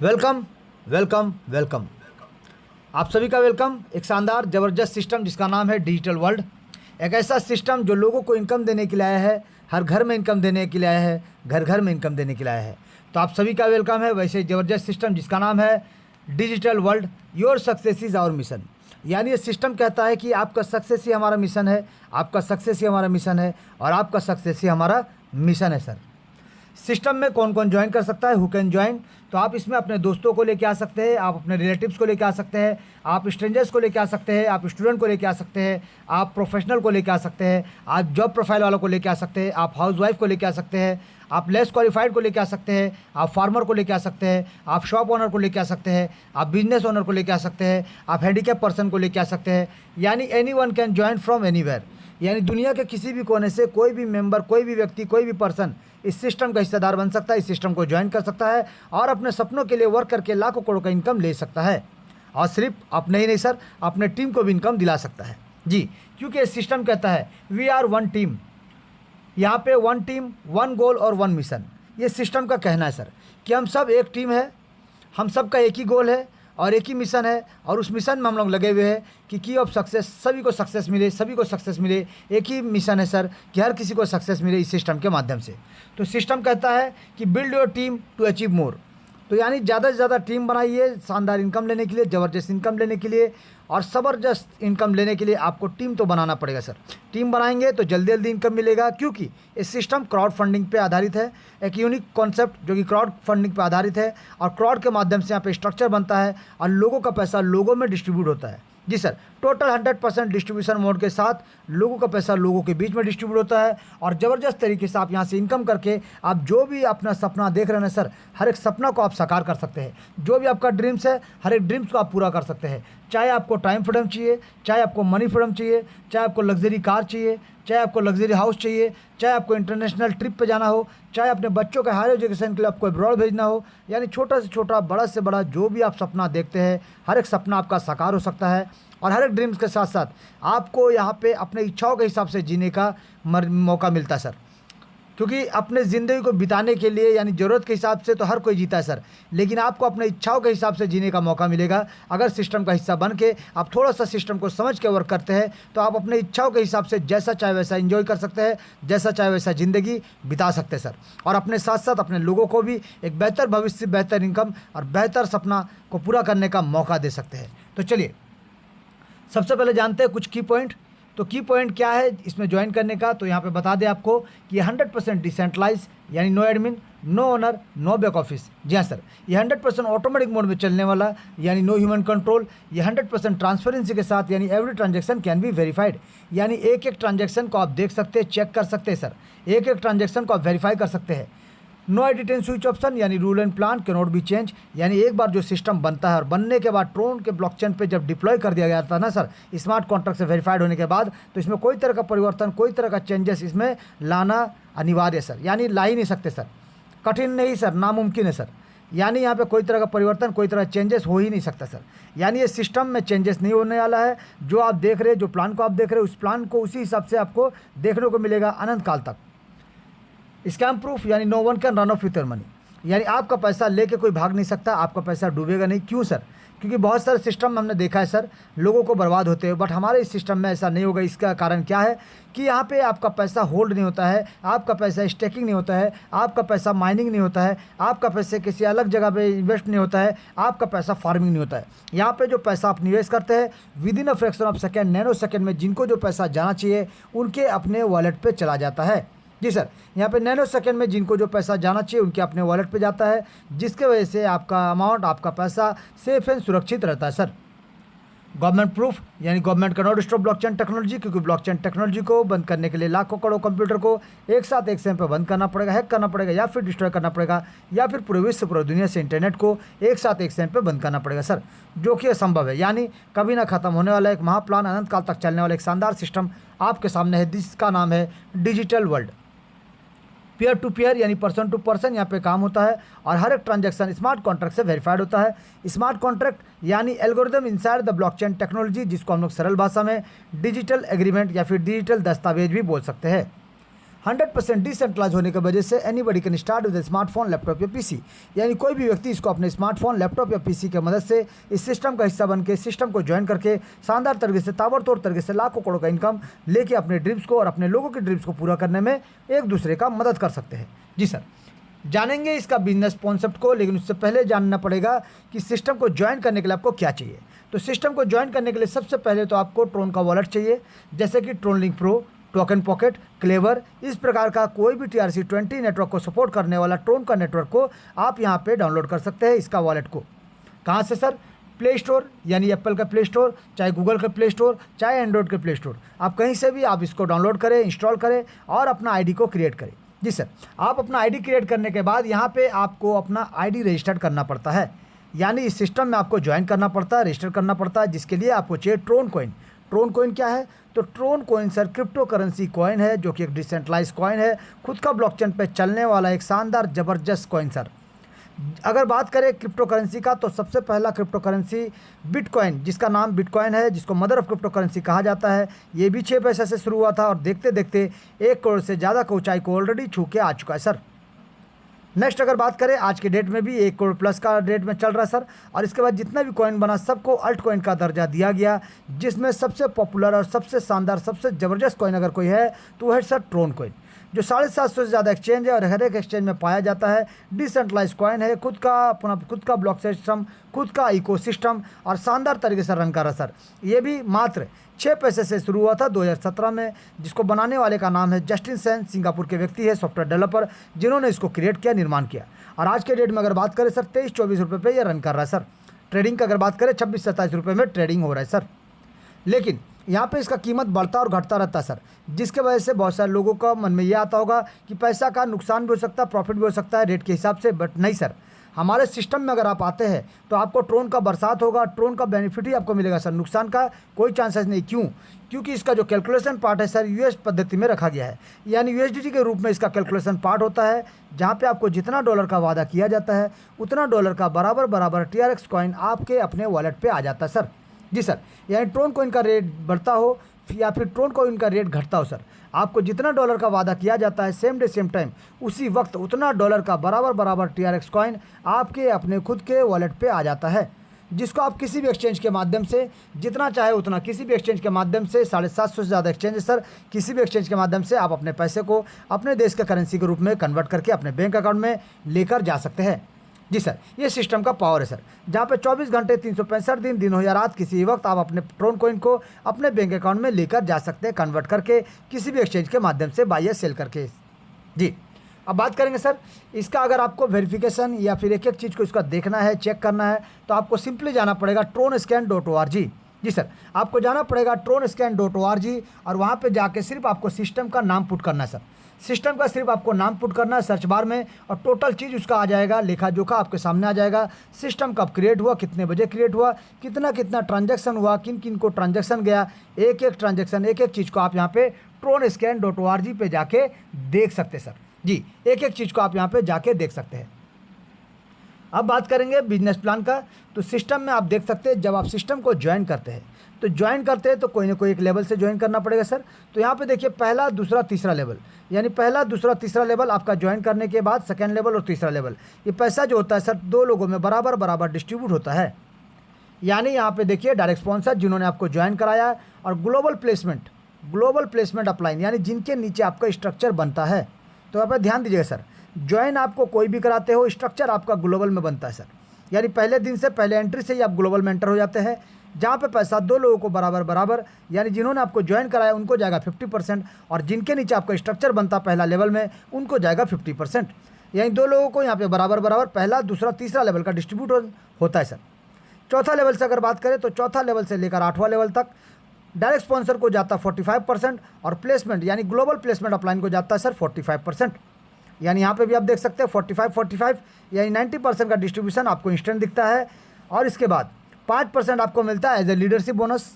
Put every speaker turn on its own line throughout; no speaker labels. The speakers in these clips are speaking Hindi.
Welcome welcome welcome. आप सभी का वेलकम। एक शानदार ज़बरदस्त सिस्टम जिसका नाम है डिजिटल वर्ल्ड। एक ऐसा सिस्टम जो लोगों को इनकम देने के लिए आया है, हर घर में इनकम देने के लिए आया है, घर घर में इनकम देने के लिए आया है। तो आप सभी का वेलकम है वैसे ज़बरदस्त सिस्टम जिसका नाम है digital world. Your success is our mission. यानी ये सिस्टम कहता है कि आपका सक्सेस ही हमारा मिशन है, आपका सक्सेस ही हमारा मिशन है और आपका सक्सेस ही हमारा मिशन है सर। सिस्टम में कौन कौन ज्वाइन कर सकता है, हु कैन ज्वाइन। तो आप इसमें अपने दोस्तों को लेके आ सकते हैं, आप अपने रिलेटिव्स को लेके आ सकते हैं, आप स्ट्रेंजर्स को लेके आ सकते हैं, आप स्टूडेंट को लेके आ सकते हैं, आप प्रोफेशनल को लेके आ सकते हैं, आप जॉब प्रोफाइल वालों को लेके आ सकते हैं, आप हाउसवाइफ को लेके आ सकते हैं, आप लेस क्वालिफाइड को लेके आ सकते हैं, आप फार्मर को लेके आ सकते हैं, आप शॉप ओनर को लेके आ सकते हैं, आप बिजनेस ओनर को लेके आ सकते हैं, आप हैंडीकैप पर्सन को लेके आ सकते हैं। यानी any one can join from anywhere. यानी दुनिया के किसी भी कोने से कोई भी मेंबर, कोई भी व्यक्ति, कोई भी पर्सन इस सिस्टम का हिस्सेदार बन सकता है, इस सिस्टम को ज्वाइन कर सकता है और अपने सपनों के लिए वर्क करके लाखों करोड़ का इनकम ले सकता है। और सिर्फ अपने ही नहीं सर, अपने टीम को भी इनकम दिला सकता है जी। क्योंकि ये सिस्टम कहता है वी आर वन टीम। यहाँ पे वन टीम, वन गोल और वन मिशन, ये सिस्टम का कहना है सर कि हम सब एक टीम है, हम सब का एक ही गोल है और एक ही मिशन है और उस मिशन में हम लोग लगे हुए हैं कि की ऑफ सक्सेस, सभी को सक्सेस मिले, सभी को सक्सेस मिले। एक ही मिशन है सर कि हर किसी को सक्सेस मिले इस सिस्टम के माध्यम से। तो सिस्टम कहता है कि build your team to achieve more. तो यानी ज़्यादा से ज़्यादा टीम बनाइए शानदार इनकम लेने के लिए, ज़बरदस्त इनकम लेने के लिए। और ज़बरदस्त इनकम लेने के लिए आपको टीम तो बनाना पड़ेगा सर। टीम बनाएंगे तो जल्दी जल्दी इनकम मिलेगा, क्योंकि इस सिस्टम क्राउड फंडिंग पे आधारित है। एक यूनिक कॉन्सेप्ट जो कि क्राउड फंडिंग पे आधारित है और क्राउड के माध्यम से यहाँ पे स्ट्रक्चर बनता है और लोगों का पैसा लोगों में डिस्ट्रीब्यूट होता है। जी सर, टोटल 100% डिस्ट्रीब्यूशन मोड के साथ लोगों का पैसा लोगों के बीच में डिस्ट्रीब्यूट होता है और ज़बरदस्त तरीके से आप यहाँ से इनकम करके आप जो भी अपना सपना देख रहे हैं सर, हर एक सपना को आप साकार कर सकते हैं। जो भी आपका ड्रीम्स है, हर एक ड्रीम्स को आप पूरा कर सकते हैं। चाहे आपको टाइम फ्रीडम चाहिए, चाहे आपको मनी फ्रीडम चाहिए, चाहे आपको लग्जरी कार चाहिए, चाहे आपको लग्जरी हाउस चाहिए, चाहे आपको इंटरनेशनल ट्रिप पे जाना हो, चाहे अपने बच्चों के हायर एजुकेशन के लिए आपको अब्रॉड भेजना हो, यानी छोटा से छोटा, बड़ा से बड़ा जो भी आप सपना देखते हैं, हर एक सपना आपका साकार हो सकता है। और हर एक ड्रीम्स के साथ साथ आपको यहाँ पे अपने इच्छाओं के हिसाब से जीने का मौका मिलता है सर। क्योंकि अपने ज़िंदगी को बिताने के लिए यानी ज़रूरत के हिसाब से तो हर कोई जीता है सर, लेकिन आपको अपने इच्छाओं के हिसाब से जीने का मौका मिलेगा अगर सिस्टम का हिस्सा बन के आप थोड़ा सा सिस्टम को समझ के वर्क करते हैं। तो आप अपने इच्छाओं के हिसाब से जैसा चाहे वैसा एंजॉय कर सकते हैं, जैसा चाहे वैसा ज़िंदगी बिता सकते हैं सर। और अपने साथ साथ अपने लोगों को भी एक बेहतर भविष्य, बेहतर इनकम और बेहतर सपना को पूरा करने का मौका दे सकते हैं। तो चलिए सबसे पहले जानते हैं कुछ की पॉइंट। तो की पॉइंट क्या है इसमें ज्वाइन करने का, तो यहाँ पे बता दें आपको कि 100% डिसेंट्रलाइज, यानी no admin, no owner, no back office. जी हाँ सर, ये 100% ऑटोमेटिक मोड में चलने वाला, यानी नो ह्यूमन कंट्रोल। ये 100% ट्रांसपेरेंसी के साथ, यानी every transaction can be verified. यानी एक एक ट्रांजेक्शन को आप देख सकते हैं, चेक कर सकते हैं सर, एक एक ट्रांजेक्शन को आप वेरीफाई कर सकते हैं। No edit and switch option, यानी rule and plan can not be change. यानी एक बार जो सिस्टम बनता है और बनने के बाद ट्रोन के ब्लॉकचेन पे जब डिप्लॉय कर दिया गया था ना सर, स्मार्ट कॉन्ट्रैक्ट से वेरीफाइड होने के बाद, तो इसमें कोई तरह का परिवर्तन, कोई तरह का चेंजेस इसमें लाना अनिवार्य सर, यानी ला ही नहीं सकते सर। कठिन नहीं सर, नामुमकिन है सर। यानी यहाँ पे कोई तरह का परिवर्तन, कोई तरह चेंजेस हो ही नहीं सकता सर। यानी ये सिस्टम में चेंजेस नहीं होने वाला है। जो आप देख रहे हैं, जो प्लान को आप देख रहे हैं, उस प्लान को उसी हिसाब से आपको देखने को मिलेगा अनंत काल तक। स्कैम प्रूफ, यानी no one can run off with your money. यानी आपका पैसा लेके कोई भाग नहीं सकता, आपका पैसा डूबेगा नहीं। क्यों सर? क्योंकि बहुत सारे सिस्टम हमने देखा है सर, लोगों को बर्बाद होते हैं, बट हमारे इस सिस्टम में ऐसा नहीं होगा। इसका कारण क्या है कि यहाँ पे आपका पैसा होल्ड नहीं होता है, आपका पैसा स्टेकिंग नहीं होता है, आपका पैसा माइनिंग नहीं होता है, आपका पैसा किसी अलग जगह पे इन्वेस्ट नहीं होता है, आपका पैसा फार्मिंग नहीं होता है। यहाँ पे जो पैसा आप निवेश करते हैं with in a fraction of second, nano second में जिनको जो पैसा जाना चाहिए उनके अपने वॉलेट पर चला जाता है। जी सर, यहाँ पे नैनो सेकंड में जिनको जो पैसा जाना चाहिए उनके अपने वॉलेट पे जाता है, जिसके वजह से आपका अमाउंट, आपका पैसा सेफ एंड सुरक्षित रहता है सर। गवर्नमेंट प्रूफ, यानी गवर्नमेंट का नॉट स्टॉप ब्लॉकचेन टेक्नोलॉजी, क्योंकि ब्लॉकचेन टेक्नोलॉजी को बंद करने के लिए लाखों करोड़ कंप्यूटर को एक साथ एक सेम पे बंद करना पड़ेगा, हैक करना पड़ेगा, या फिर डिस्ट्रॉय करना पड़ेगा, या फिर पूरे विश्व, पूरी दुनिया से इंटरनेट को एक साथ एक सेम पे बंद करना पड़ेगा सर, जो कि असंभव है। यानी कभी ना खत्म होने वाला एक महाप्लान, अनंत काल तक चलने वाला एक शानदार सिस्टम आपके सामने है, जिसका नाम है digital world. Peer to peer, यानी पर्सन टू पर्सन यहाँ पे काम होता है और हर एक ट्रांजैक्शन स्मार्ट कॉन्ट्रैक्ट से वेरीफाइड होता है। स्मार्ट कॉन्ट्रैक्ट यानी algorithm inside the blockchain technology, जिसको हम लोग सरल भाषा में डिजिटल एग्रीमेंट या फिर डिजिटल दस्तावेज भी बोल सकते हैं। 100% डिसेंट्रलाइज होने की वजह से anybody can start with smartphone, laptop या पीसी। यानी कोई भी व्यक्ति इसको अपने स्मार्टफोन, लैपटॉप या पीसी की मदद से इस सिस्टम का हिस्सा बन के, सिस्टम को ज्वाइन करके शानदार तरीके से, ताबड़तोड़ तरीके से लाखों करोड़ का इनकम लेके अपने ड्रीम्स को और अपने लोगों के ड्रीम्स को पूरा करने में एक दूसरे का मदद कर सकते हैं। जी सर, जानेंगे इसका बिजनेस कॉन्सेप्ट को, लेकिन उससे पहले जानना पड़ेगा कि सिस्टम को ज्वाइन करने के लिए आपको क्या चाहिए। तो सिस्टम को ज्वाइन करने के लिए सबसे पहले तो आपको ट्रोन का वॉलेट चाहिए, जैसे कि Tron link pro, token pocket, clever, इस प्रकार का कोई भी TRC20 नेटवर्क को सपोर्ट करने वाला ट्रोन का नेटवर्क को आप यहाँ पे डाउनलोड कर सकते हैं। इसका वॉलेट को कहाँ से सर? प्ले स्टोर, यानी एप्पल का प्ले स्टोर, चाहे गूगल का प्ले स्टोर, चाहे एंड्रॉयड के प्ले स्टोर, आप कहीं से भी आप इसको डाउनलोड करें, इंस्टॉल करें और अपना आईडी को क्रिएट करें। जी सर, आप अपना आईडी क्रिएट करने के बाद यहाँ पे आपको अपना आईडी रजिस्टर्ड करना पड़ता है, यानी इस सिस्टम में आपको ज्वाइन करना पड़ता है, रजिस्टर करना पड़ता है, जिसके लिए आपको चाहिए ट्रोन कॉइन। ट्रोन कॉइन क्या है? तो Tron coin sir crypto currency coin है, जो कि एक डिसेंट्रलाइज कॉइन है, खुद का ब्लॉकचेन पे चलने वाला एक शानदार ज़बरदस्त कॉइन सर। अगर बात करें क्रिप्टो करेंसी का, तो सबसे पहला क्रिप्टो करेंसी बिटकॉइन, जिसका नाम बिटकॉइन है, जिसको मदर ऑफ क्रिप्टो करेंसी कहा जाता है, ये भी 6 पैसे से शुरू हुआ था और देखते देखते 1 करोड़ से ज़्यादा की ऊंचाई को ऑलरेडी छू के आ चुका है सर। नेक्स्ट अगर बात करें, आज के डेट में भी 1 करोड़ प्लस का रेट में चल रहा है सर। और इसके बाद जितना भी कॉइन बना सबको अल्ट कॉइन का दर्जा दिया गया, जिसमें सबसे पॉपुलर और सबसे शानदार, सबसे ज़बरदस्त कॉइन अगर कोई है तो वह है सर ट्रोन कॉइन, जो 750 से ज़्यादा एक्सचेंज है और हर एक एक्सचेंज में पाया जाता है। डिसेंट्रलाइज कॉइन है, खुद का अपना खुद का ब्लॉक सिस्टम, खुद का इकोसिस्टम और शानदार तरीके से रन कर रहा सर। ये भी मात्र 6 पैसे से शुरू हुआ था 2017 में, जिसको बनाने वाले का नाम है जस्टिन सेन, सिंगापुर के व्यक्ति है, सॉफ्टवेयर डेवलपर, जिन्होंने इसको क्रिएट किया, निर्माण किया। और आज के डेट में अगर बात करें सर, 23-24 रुपये पे ये रन कर रहा है सर। ट्रेडिंग का अगर बात करें 26-27 रुपये में ट्रेडिंग हो रहा है सर। लेकिन यहाँ पे इसका कीमत बढ़ता और घटता रहता है सर, जिसके वजह से बहुत सारे लोगों का मन में ये आता होगा कि पैसा का नुकसान भी हो सकता है, प्रॉफिट भी हो सकता है रेट के हिसाब से। बट नहीं सर, हमारे सिस्टम में अगर आप आते हैं तो आपको ट्रोन का बरसात होगा, ट्रोन का बेनिफिट ही आपको मिलेगा सर, नुकसान का कोई चांसेस नहीं। क्यों? क्योंकि इसका जो कैलकुलेशन पार्ट है सर यूएस पद्धति में रखा गया है, यानी यूएसडीटी के रूप में इसका कैलकुलेशन पार्ट होता है, जहाँ पे आपको जितना डॉलर का वादा किया जाता है उतना डॉलर का बराबर बराबर TRX कॉइन आपके अपने वॉलेट पे आ जाता है सर। जी सर, यानी ट्रोन कॉइन का रेट बढ़ता हो या फिर ट्रोन कॉइन का रेट घटता हो सर, आपको जितना डॉलर का वादा किया जाता है सेम डे सेम टाइम उसी वक्त उतना डॉलर का बराबर बराबर TRX कॉइन आपके अपने खुद के वॉलेट पे आ जाता है, जिसको आप किसी भी एक्सचेंज के माध्यम से जितना चाहे उतना, किसी भी एक्सचेंज के माध्यम से 750 से ज़्यादा एक्सचेंज है सर, किसी भी एक्सचेंज के माध्यम से आप अपने पैसे को अपने देश के करेंसी के रूप में कन्वर्ट करके अपने बैंक अकाउंट में लेकर जा सकते हैं। जी सर, ये सिस्टम का पावर है सर, जहाँ पे 24 घंटे 365 दिन, दिन हो या रात, किसी वक्त आप अपने ट्रोन कॉइन को अपने बैंक अकाउंट में लेकर जा सकते हैं, कन्वर्ट करके किसी भी एक्सचेंज के माध्यम से बाय या सेल करके। जी, अब बात करेंगे सर इसका, अगर आपको वेरिफिकेशन या फिर एक एक चीज़ को इसका देखना है, चेक करना है, तो आपको सिंपली जाना पड़ेगा tronscan.org। जी सर, आपको जाना पड़ेगा tronscan.org और वहाँ पे जाके सिर्फ आपको सिस्टम का नाम पुट करना है सर। सिस्टम का सिर्फ आपको नाम पुट करना है सर्च बार में और टोटल चीज़ उसका आ जाएगा, लेखा जोखा आपके सामने आ जाएगा। सिस्टम कब क्रिएट हुआ, कितने बजे क्रिएट हुआ, कितना कितना ट्रांजैक्शन हुआ, किन किन को ट्रांजैक्शन गया, एक एक ट्रांजैक्शन, एक एक चीज़ को आप यहाँ पे tronscan.org पे जाके देख सकते हैं सर। जी, एक एक चीज़ को आप यहाँ पे जाके देख सकते हैं। अब बात करेंगे बिजनेस प्लान का, तो सिस्टम में आप देख सकते हैं जब आप सिस्टम को ज्वाइन करते हैं तो कोई ना कोई एक लेवल से ज्वाइन करना पड़ेगा सर। तो यहाँ पे देखिए पहला, दूसरा, तीसरा लेवल, यानी पहला, दूसरा, तीसरा लेवल आपका ज्वाइन करने के बाद सेकेंड लेवल और तीसरा लेवल, ये पैसा जो होता है सर 2 लोगों में बराबर बराबर डिस्ट्रीब्यूट होता है। यानी यहाँ पे देखिए डायरेक्ट स्पॉन्सर जिन्होंने आपको ज्वाइन कराया और ग्लोबल प्लेसमेंट अपलाइन, यानी जिनके नीचे आपका स्ट्रक्चर बनता है। तो यहाँ पर ध्यान दीजिएगा सर, ज्वाइन आपको कोई भी कराते हो, स्ट्रक्चर आपका ग्लोबल में बनता है सर, यानी पहले दिन से, पहले एंट्री से ही आप ग्लोबल में एंटर हो जाते हैं, जहाँ पे पैसा 2 लोगों को बराबर बराबर, यानी जिन्होंने आपको ज्वाइन कराया उनको जाएगा 50% और जिनके नीचे आपका स्ट्रक्चर बनता पहला लेवल में उनको जाएगा 50%, यानी 2 लोगों को यहाँ पे बराबर बराबर पहला, दूसरा, तीसरा लेवल का डिस्ट्रीब्यूट होता है सर। चौथा लेवल से अगर बात करें तो चौथा लेवल से लेकर 8वां लेवल तक डायरेक्ट स्पॉन्सर को जाता 45% और प्लेसमेंट यानी ग्लोबल प्लेसमेंट अपलाइन को जाता है सर 45%। यानी यहाँ पे भी आप देख सकते हैं 45 यानी 90% का डिस्ट्रीब्यूशन आपको इंस्टेंट दिखता है। और इसके बाद 5% आपको मिलता है एज ए लीडरशिप बोनस,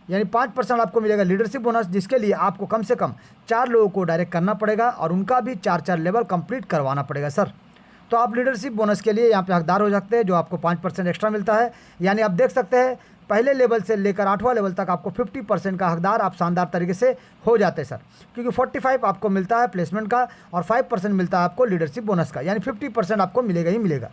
यानी 5% आपको मिलेगा लीडरशिप बोनस, जिसके लिए आपको कम से कम 4 लोगों को डायरेक्ट करना पड़ेगा और उनका भी 4 लेवल कंप्लीट करवाना पड़ेगा सर। तो आप लीडरशिप बोनस के लिए यहाँ पे हकदार हो सकते हैं, जो आपको 5% एक्स्ट्रा मिलता है। यानी आप देख सकते हैं पहले लेवल से लेकर 8वां लेवल तक आपको 50% का हकदार आप शानदार तरीके से हो जाते हैं सर, क्योंकि 45 आपको मिलता है प्लेसमेंट का और 5% मिलता है आपको लीडरशिप बोनस का, यानी 50% आपको मिलेगा ही मिलेगा।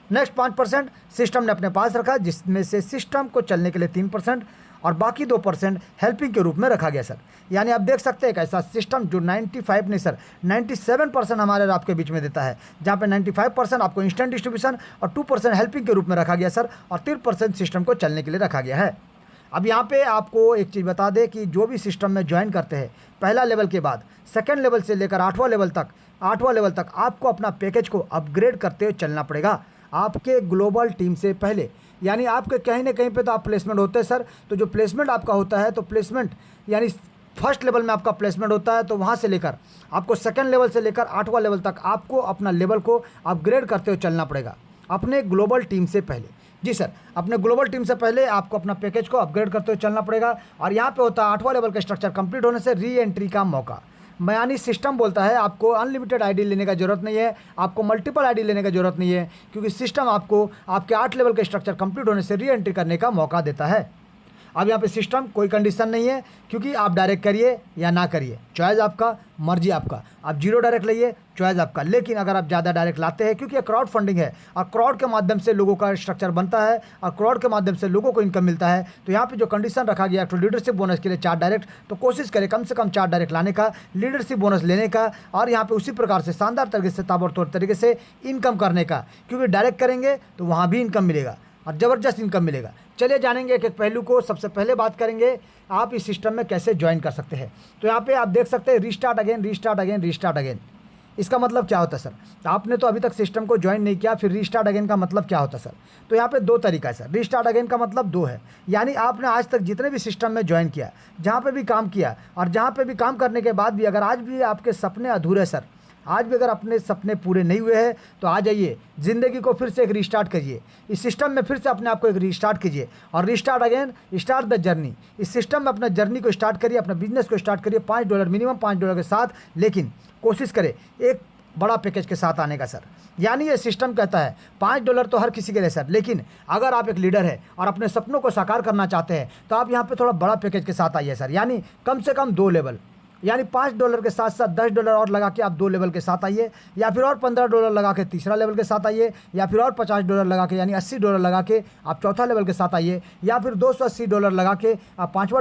नेक्स्ट 5% सिस्टम ने अपने पास रखा, जिसमें से सिस्टम को चलने के लिए 3% और बाकी 2% हेल्पिंग के रूप में रखा गया सर। यानी आप देख सकते हैं एक ऐसा सिस्टम जो 95 नहीं सर 97% हमारे और आपके बीच में देता है, जहाँ पे 95% आपको इंस्टेंट डिस्ट्रीब्यूशन और 2% हेल्पिंग के रूप में रखा गया सर, और 3% सिस्टम को चलने के लिए रखा गया है। अब यहाँ पे आपको एक चीज़ बता दें कि जो भी सिस्टम में ज्वाइन करते हैं पहला लेवल के बाद सेकेंड लेवल से लेकर 8वां लेवल तक आपको अपना पैकेज को अपग्रेड करते हुए चलना पड़ेगा आपके ग्लोबल टीम से पहले। यानी आपके कहीं ना कहीं पे तो आप प्लेसमेंट होते हैं सर, तो जो प्लेसमेंट आपका होता है तो प्लेसमेंट यानी फर्स्ट लेवल में आपका प्लेसमेंट होता है, तो वहाँ से लेकर आपको सेकंड लेवल से लेकर 8वां लेवल तक आपको अपना लेवल को अपग्रेड करते हुए चलना पड़ेगा अपने ग्लोबल टीम से पहले। जी सर, अपने ग्लोबल टीम से पहले आपको अपना पैकेज को अपग्रेड करते हुए चलना पड़ेगा। और यहाँ पे होता है 8वां लेवल का स्ट्रक्चर कंप्लीट होने से री एंट्री का मौका। यानी सिस्टम बोलता है आपको अनलिमिटेड आईडी लेने का ज़रूरत नहीं है, आपको मल्टीपल आईडी लेने का ज़रूरत नहीं है, क्योंकि सिस्टम आपको आपके 8 लेवल के स्ट्रक्चर कंप्लीट होने से री एंट्री करने का मौका देता है। अब यहाँ पे सिस्टम कोई कंडीशन नहीं है, क्योंकि आप डायरेक्ट करिए या ना करिए, चॉइस आपका, मर्जी आपका। आप 0 डायरेक्ट लाइए, चॉइस आपका। लेकिन अगर आप ज़्यादा डायरेक्ट लाते हैं, क्योंकि क्राउड फंडिंग है और क्राउड के माध्यम से लोगों का स्ट्रक्चर बनता है और क्राउड के माध्यम से लोगों को इनकम मिलता है, तो यहाँ पे जो कंडीशन रखा गया तो लीडरशिप बोनस के लिए 4 डायरेक्ट, तो कोशिश करें कम से कम 4 डायरेक्ट लाने का, लीडरशिप बोनस लेने का, और यहाँ पे उसी प्रकार से शानदार तरीके से ताबड़तोड़ तरीके से इनकम करने का, क्योंकि डायरेक्ट करेंगे तो वहाँ भी इनकम मिलेगा और ज़बरदस्त इनकम मिलेगा। चलिए जानेंगे एक एक पहलू को। सबसे पहले बात करेंगे आप इस सिस्टम में कैसे ज्वाइन कर सकते हैं। तो यहाँ पे आप देख सकते हैं restart again, restart again, restart again. इसका मतलब क्या होता है सर? आपने तो अभी तक सिस्टम को ज्वाइन नहीं किया, फिर रीस्टार्ट अगेन का मतलब क्या होता है सर? तो यहाँ पे 2 तरीका है सर। रीस्टार्ट अगेन का मतलब 2 है, यानी आपने आज तक जितने भी सिस्टम में ज्वाइन किया, जहाँ पे भी काम किया, और जहाँ पे भी काम करने के बाद भी अगर आज भी आपके सपने अधूरे सर, आज भी अगर अपने सपने पूरे नहीं हुए हैं, तो आ जाइए, ज़िंदगी को फिर से एक रीस्टार्ट करिए, इस सिस्टम में फिर से अपने आप को एक रीस्टार्ट कीजिए और restart again, start the journey. इस सिस्टम में अपना जर्नी को स्टार्ट करिए, अपना बिजनेस को स्टार्ट करिए $5 मिनिमम $5 के साथ, लेकिन कोशिश करें एक बड़ा पैकेज के साथ आने का सर। यानी ये सिस्टम कहता है $5 तो हर किसी के लिए सर, लेकिन अगर आप एक लीडर है और अपने सपनों को साकार करना चाहते हैं, तो आप यहाँ पे थोड़ा बड़ा पैकेज के साथ आइए सर। यानी कम से कम 2 लेवल, यानी $5 के साथ साथ $10 और लगा के आप 2 लेवल के साथ आइए, या फिर और $15 लगा के तीसरा लेवल के साथ आइए, या फिर और $50 लगा के यानी $80 लगा के आप चौथा लेवल के साथ आइए, या फिर $280 लगा के आप पाँचवा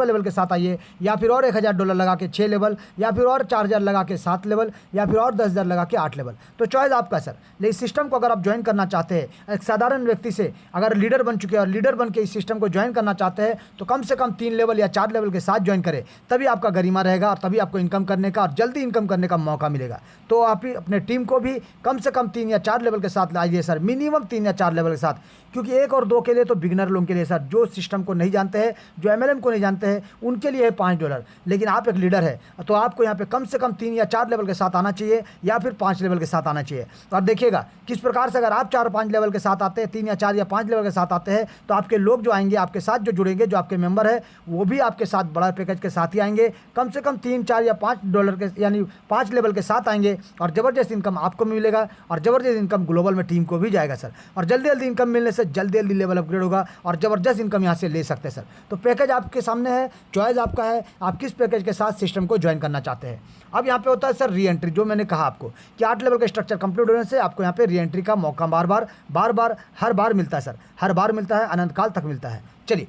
लेवल के साथ आइए, या फिर और $1000 लगा के 6 लेवल, या फिर और 4000 लगा के 7 लेवल, या फिर और 10,000 लगा के 8 लेवल। तो चॉइस आपका सर। लेकिन सिस्टम को अगर आप ज्वाइन करना चाहते हैं एक साधारण व्यक्ति से, अगर लीडर बन चुके हैं और लीडर बन के इस सिस्टम को ज्वाइन करना चाहते हैं, तो कम से कम 3 लेवल या 4 लेवल के साथ ज्वाइन करें, तभी आपका गरिमा रहेगा और तभी आपको इनकम करने का और जल्दी इनकम करने का मौका मिलेगा। तो आप ही अपने टीम को भी कम से कम 3 या 4 लेवल के साथ लाइए सर, मिनिमम 3 या 4 लेवल के साथ, क्योंकि 1 और 2 के लिए तो बिगिनर लोगों के लिए सर, जो सिस्टम को नहीं जानते हैं, जो MLM को नहीं जानते हैं, उनके लिए है $5। लेकिन आप एक लीडर है तो आपको यहाँ पे कम से कम 3 या 4 लेवल के साथ आना चाहिए, या फिर 5 लेवल के साथ आना चाहिए। और देखिएगा किस प्रकार से अगर आप 4-5 लेवल के साथ आते हैं, 3 या 4 या 5 लेवल के साथ आते हैं, तो आपके लोग जो आएंगे, आपके साथ जो जुड़ेंगे, जो आपके मेंबर है, वो भी आपके साथ बड़ा पैकेज के साथ ही आएंगे। कम से कम 3, 4 या $5 के यानी 5 लेवल के साथ आएंगे, और ज़बरदस्त इनकम आपको मिलेगा और ज़बरदस्त इनकम ग्लोबल में टीम को भी जाएगा सर। और जल्दी जल्दी इनकम मिलने से जल्दी जल्दी लेवल अपग्रेड होगा और ज़बरदस्त इनकम यहाँ से ले सकते हैं सर। तो पैकेज आपके सामने है, चॉइस आपका है, आप किस पैकेज के साथ सिस्टम को ज्वाइन करना चाहते हैं। अब यहाँ पे होता है सर री एंट्री, जो मैंने कहा आपको कि 8 लेवल का स्ट्रक्चर कंप्लीट होने से आपको यहाँ पे री एंट्री का मौका बार-बार हर बार मिलता है सर, हर बार मिलता है, अनंत काल तक मिलता है। चलिए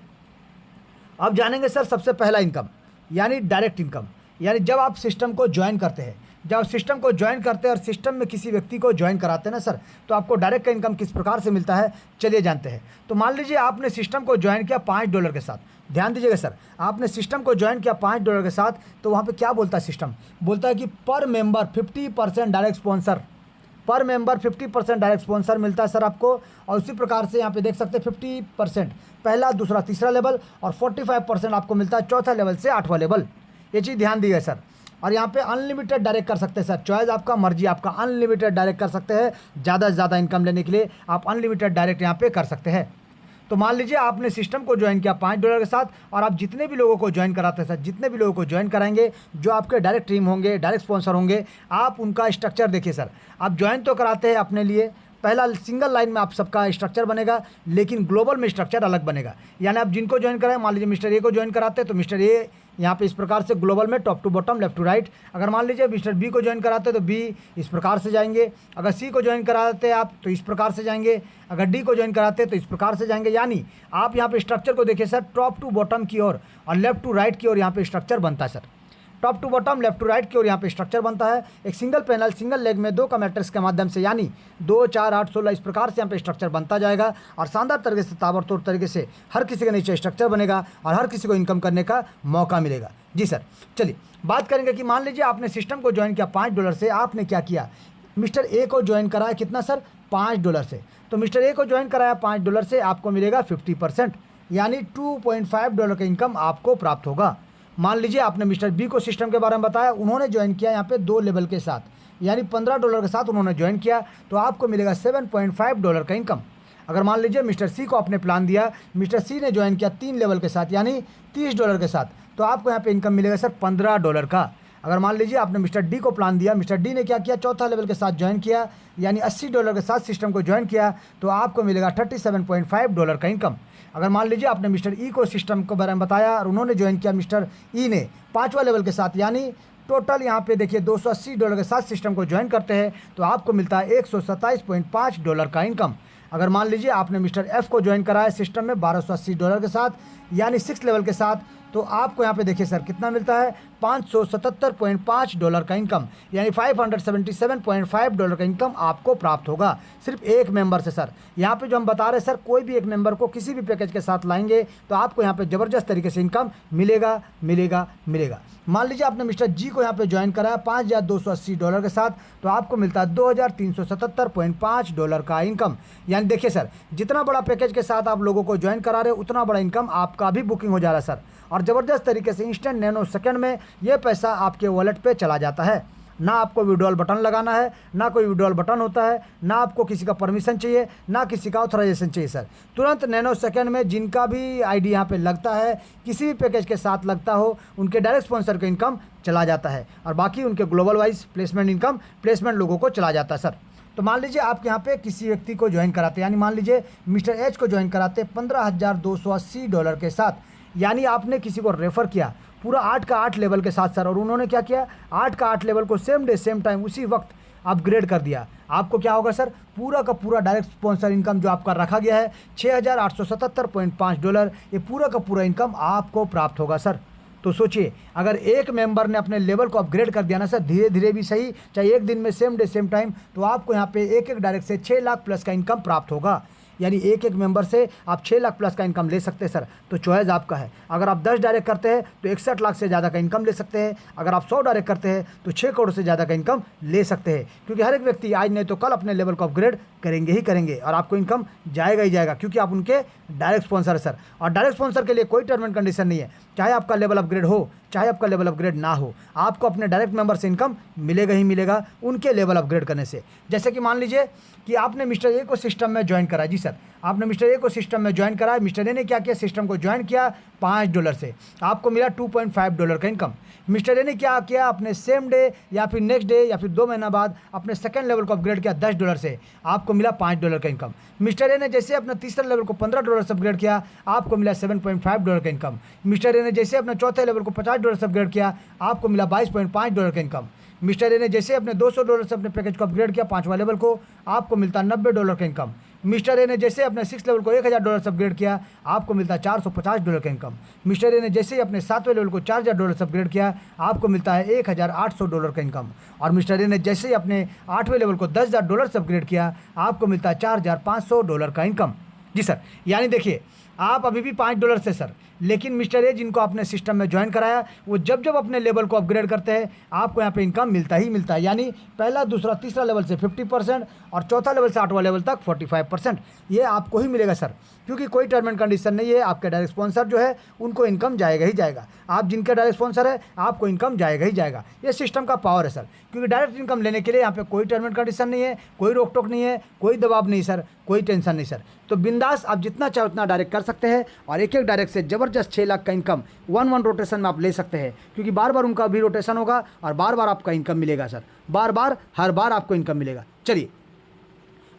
अब जानेंगे सर सबसे पहला इनकम, यानी डायरेक्ट इनकम। यानी जब आप सिस्टम को ज्वाइन करते हैं, जब सिस्टम को ज्वाइन करते हैं और सिस्टम में किसी व्यक्ति को ज्वाइन कराते हैं ना सर, तो आपको डायरेक्ट का इनकम किस प्रकार से मिलता है, चलिए जानते हैं। तो मान लीजिए आपने सिस्टम को ज्वाइन किया $5 के साथ। ध्यान दीजिएगा सर, आपने सिस्टम को ज्वाइन किया $5 के साथ, तो वहाँ पे क्या बोलता है सिस्टम? बोलता है कि पर मेंबर 50% डायरेक्ट स्पॉन्सर, पर मेंबर 50% डायरेक्ट स्पॉन्सर मिलता है सर आपको। और उसी प्रकार से यहाँ पे देख सकते हैं 50% पहला, दूसरा, तीसरा लेवल, और 45% आपको मिलता है चौथा लेवल से 8वां लेवल। ये चीज़ ध्यान दीजिए सर। और यहाँ पे अनलिमिटेड डायरेक्ट कर सकते हैं सर, चॉइस आपका, मर्जी आपका, अनलिमिटेड डायरेक्ट कर सकते हैं। ज़्यादा से ज़्यादा इनकम लेने के लिए आप अनलिमिटेड डायरेक्ट यहाँ पे कर सकते हैं। तो मान लीजिए आपने सिस्टम को ज्वाइन किया $5 के साथ, और आप जितने भी लोगों को ज्वाइन कराते हैं सर, जितने भी लोगों को ज्वाइन कराएंगे, जो आपके डायरेक्ट टीम होंगे, डायरेक्ट स्पॉन्सर होंगे, आप उनका स्ट्रक्चर देखिए सर। आप ज्वाइन तो कराते हैं अपने लिए, पहला सिंगल लाइन में आप सबका स्ट्रक्चर बनेगा, लेकिन ग्लोबल में स्ट्रक्चर अलग बनेगा। यानी आप जिनको ज्वाइन कराएं, मान लीजिए मिस्टर ए को ज्वाइन कराते हैं तो मिस्टर ए यहाँ पे इस प्रकार से ग्लोबल में top to bottom left to right. अगर मान लीजिए मिस्टर बी को ज्वाइन कराते हैं तो बी इस प्रकार से जाएंगे। अगर सी को ज्वाइन कराते हैं आप तो इस प्रकार से जाएंगे। अगर डी को ज्वाइन कराते हैं तो इस प्रकार से जाएंगे। यानी आप यहाँ पे स्ट्रक्चर को देखिए सर, टॉप टू बॉटम की ओर और लेफ्ट टू राइट की ओर यहाँ पे स्ट्रक्चर बनता है sir. Top to bottom left to right की ओर यहाँ पे स्ट्रक्चर बनता है। एक सिंगल पैनल सिंगल लेग में 2 का मैट्रिक्स के माध्यम से, यानी 2, 4, 8, 16 इस प्रकार से यहाँ पे स्ट्रक्चर बनता जाएगा और शानदार तरीके से ताबड़तोड़ तरीके से हर किसी के नीचे स्ट्रक्चर बनेगा और हर किसी को इनकम करने का मौका मिलेगा। जी सर, चलिए बात करेंगे कि मान लीजिए आपने सिस्टम को ज्वाइन किया $5 से। आपने क्या किया, मिस्टर ए को ज्वाइन कराया कितना सर, $5 से। तो मिस्टर ए को ज्वाइन कराया $5 से, आपको मिलेगा 50%, यानी $2.5 का इनकम आपको प्राप्त होगा। मान लीजिए आपने मिस्टर बी को सिस्टम के बारे में बताया, उन्होंने ज्वाइन किया यहाँ पे 2 लेवल के साथ, यानी $15 के साथ उन्होंने ज्वाइन किया, तो आपको मिलेगा $7.5 का इनकम। अगर मान लीजिए मिस्टर सी को आपने प्लान दिया, मिस्टर सी ने ज्वाइन किया 3 लेवल के साथ, यानी $30 के साथ, तो आपको यहाँ पे इनकम मिलेगा सर $15 का। अगर मान लीजिए आपने मिस्टर डी को प्लान दिया, मिस्टर डी ने क्या किया, 4था लेवल के साथ ज्वाइन किया, यानी $80 के साथ सिस्टम को ज्वाइन किया, तो आपको मिलेगा $37.5 का इनकम। अगर मान लीजिए आपने मिस्टर ई को सिस्टम के बारे में बताया और उन्होंने ज्वाइन किया मिस्टर ई ने 5वां लेवल के साथ, यानी टोटल यहाँ पे देखिए $280 के साथ सिस्टम को ज्वाइन करते हैं, तो आपको मिलता है $127.5 का इनकम। अगर मान लीजिए आपने मिस्टर एफ को ज्वाइन कराया सिस्टम में $1280 के साथ, यानी 6 लेवल के साथ, तो आपको यहाँ पे देखिए सर कितना मिलता है, $577.5 का इनकम, यानी $577.5 का इनकम आपको प्राप्त होगा सिर्फ एक मेंबर से सर। यहाँ पे जो हम बता रहे हैं सर, कोई भी एक मेंबर को किसी भी पैकेज के साथ लाएंगे तो आपको यहाँ पे ज़बरदस्त तरीके से इनकम मिलेगा मिलेगा मिलेगा। मान लीजिए आपने मिस्टर जी को यहाँ पे ज्वाइन कराया $5280 के साथ, तो आपको मिलता है $2377.5 का इनकम। यानी देखिए सर, जितना बड़ा पैकेज के साथ आप लोगों को ज्वाइन करा रहे हो उतना बड़ा इनकम आपका भी बुकिंग हो जा रहा है सर, और ज़बरदस्त तरीके से इंस्टेंट नैनो सेकंड में ये पैसा आपके वॉलेट पे चला जाता है। ना आपको विड्रॉल बटन लगाना है, ना कोई विड्रॉल बटन होता है, ना आपको किसी का परमिशन चाहिए, ना किसी का ऑथराइजेशन चाहिए सर। तुरंत नैनो सेकंड में जिनका भी आईडी यहाँ पे लगता है, किसी भी पैकेज के साथ लगता हो, उनके डायरेक्ट स्पॉन्सर का इनकम चला जाता है और बाकी उनके global wise placement income placement लोगों को चला जाता है सर। तो मान लीजिए आप यहाँ पे किसी व्यक्ति को ज्वाइन कराते, यानी मान लीजिए मिस्टर एच को ज्वाइन कराते $15,280 के साथ, यानी आपने किसी को रेफ़र किया पूरा 8 का 8 लेवल के साथ सर, और उन्होंने क्या किया, 8 का 8 लेवल को सेम डे सेम टाइम उसी वक्त अपग्रेड कर दिया। आपको क्या होगा सर, पूरा का पूरा डायरेक्ट स्पॉन्सर इनकम जो आपका रखा गया है $6,877.5, ये पूरा का पूरा इनकम आपको प्राप्त होगा सर। तो सोचिए, अगर एक मेंबर ने अपने लेवल को अपग्रेड कर दिया ना सर, धीरे धीरे भी सही, चाहे एक दिन में सेम डे सेम टाइम, तो आपको यहाँ पे एक डायरेक्ट से 6 लाख प्लस का इनकम प्राप्त होगा। यानी एक मेंबर से आप 6 लाख प्लस का इनकम ले सकते हैं सर। तो चॉइस आपका है। अगर आप 10 डायरेक्ट करते हैं तो 61 लाख से ज़्यादा का इनकम ले सकते हैं। अगर आप 100 डायरेक्ट करते हैं तो 6 करोड़ से ज़्यादा का इनकम ले सकते हैं, क्योंकि हर एक व्यक्ति आज नहीं तो कल अपने लेवल को अपग्रेड करेंगे ही करेंगे और आपको इनकम जाएगा ही जाएगा, क्योंकि आप उनके डायरेक्ट स्पॉन्सर है सर। और डायरेक्ट स्पॉन्सर के लिए कोई टर्म एंड कंडीशन नहीं है, चाहे आपका लेवल अपग्रेड हो चाहे आपका लेवल अपग्रेड ना हो, आपको अपने डायरेक्ट मेंबर से इनकम मिलेगा ही मिलेगा उनके लेवल अपग्रेड करने से। जैसे कि मान लीजिए कि आपने मिस्टर ए को सिस्टम में ज्वाइन करा, जी सर, आपने मिस्टर ए को सिस्टम में ज्वाइन करा, मिस्टर ए ने क्या किया, सिस्टम को ज्वाइन किया $5 से, आपको मिला $2.5 का इनकम। मिस्टर ए ने क्या किया, अपने सेम डे या फिर नेक्स्ट डे या फिर 2 महीना बाद अपने सेकंड लेवल को अपग्रेड किया $10 से, आपको मिला $5 का इनकम। मिस्टर ए ने जैसे अपने तीसरे लेवल को $15 से अपग्रेड किया, आपको मिला $7.5 का इनकम। मिस्टर ए ने जैसे अपने चौथे लेवल को $50 से अपग्रेड किया, आपको मिला $22.5 का इनकम। मिस्टर ए ने जैसे अपने $200 से अपने पैकेज को अपग्रेड किया 5वां लेवल को, आपको मिलता $90 का इनकम। मिस्टर ए ने जैसे अपने 6 लेवल को $1,000 से अपग्रेड किया, आपको मिलता $450 का इनकम। मिस्टर ए ने जैसे ही अपने 7वें लेवल को $4,000 से अपग्रेड किया, आपको मिलता है $1,800 का इनकम। और मिस्टर ए ने जैसे ही अपने 8वें लेवल को $10,000 से अपग्रेड किया, आपको मिलता है $4,500 का इनकम। जी सर, यानी देखिए आप अभी भी $5 से सर, लेकिन मिस्टर ए जिनको आपने सिस्टम में ज्वाइन कराया, वो जब जब अपने लेवल को अपग्रेड करते हैं आपको यहाँ पे इनकम मिलता ही मिलता है। यानी पहला दूसरा तीसरा लेवल से 50% और चौथा लेवल से 8वां लेवल तक 45%, ये आपको ही मिलेगा सर, क्योंकि कोई टर्म एंड कंडीशन नहीं है। आपके डायरेक्ट स्पॉन्सर जो है उनको इनकम जाएगा ही जाएगा, आप जिनके डायरेक्ट स्पॉन्सर है आपको इनकम जाएगा ही जाएगा। ये सिस्टम का पावर है सर, क्योंकि डायरेक्ट इनकम लेने के लिए यहाँ पे कोई टर्म एंड कंडीशन नहीं है, कोई रोक टोक नहीं है, कोई दबाव नहीं सर, कोई टेंशन नहीं सर। तो बिंदास आप जितना चाहे उतना डायरेक्ट कर सकते हैं और एक डायरेक्ट से ज़बरदस्त 6 लाख का इनकम 1 रोटेशन में आप ले सकते हैं, क्योंकि बार बार उनका भी रोटेशन होगा और बार बार आपका इनकम मिलेगा सर, बार बार हर बार आपको इनकम मिलेगा। चलिए